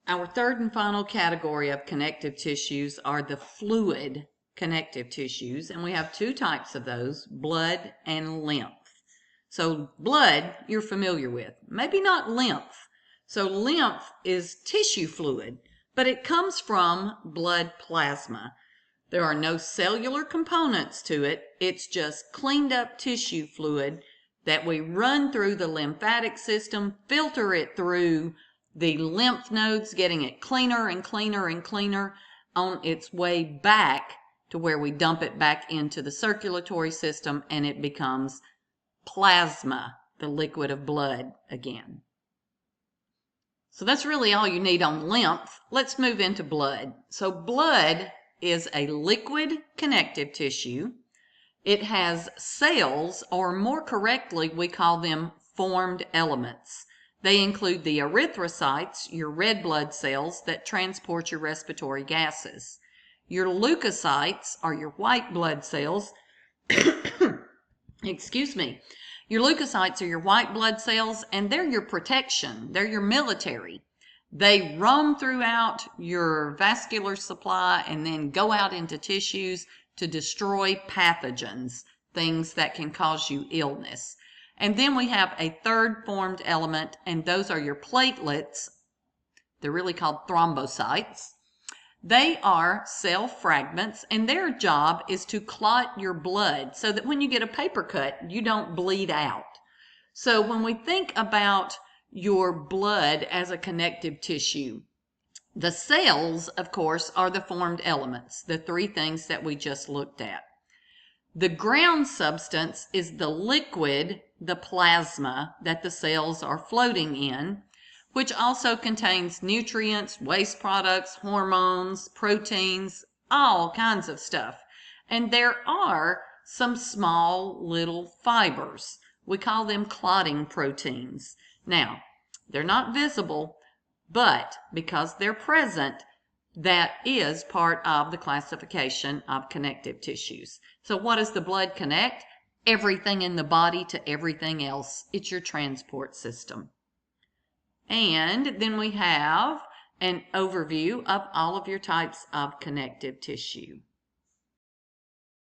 Our third and final category of connective tissues are the fluid connective tissues, and we have two types of those, blood and lymph. So blood you're familiar with, maybe not lymph. So lymph is tissue fluid, but it comes from blood plasma. There are no cellular components to it. It's just cleaned up tissue fluid that we run through the lymphatic system, filter it through the lymph nodes, getting it cleaner and cleaner and cleaner on its way back to where we dump it back into the circulatory system and it becomes plasma, the liquid of blood again. So that's really all you need on lymph. Let's move into blood. So blood is a liquid connective tissue. It has cells, or more correctly, we call them formed elements. They include the erythrocytes, your red blood cells that transport your respiratory gases. Your leukocytes are your white blood cells. Excuse me. Your leukocytes are your white blood cells, and they're your protection. They're your military. They roam throughout your vascular supply and then go out into tissues to destroy pathogens, things that can cause you illness. And then we have a third formed element, and those are your platelets. They're really called thrombocytes. They are cell fragments, and their job is to clot your blood so that when you get a paper cut, you don't bleed out. So when we think about your blood as a connective tissue, the cells, of course, are the formed elements, the three things that we just looked at. The ground substance is the liquid, the plasma that the cells are floating in, which also contains nutrients, waste products, hormones, proteins, all kinds of stuff. And there are some small little fibers. We call them clotting proteins. Now, they're not visible, but because they're present, that is part of the classification of connective tissues. So what does the blood connect? Everything in the body to everything else. It's your transport system. And then we have an overview of all of your types of connective tissue.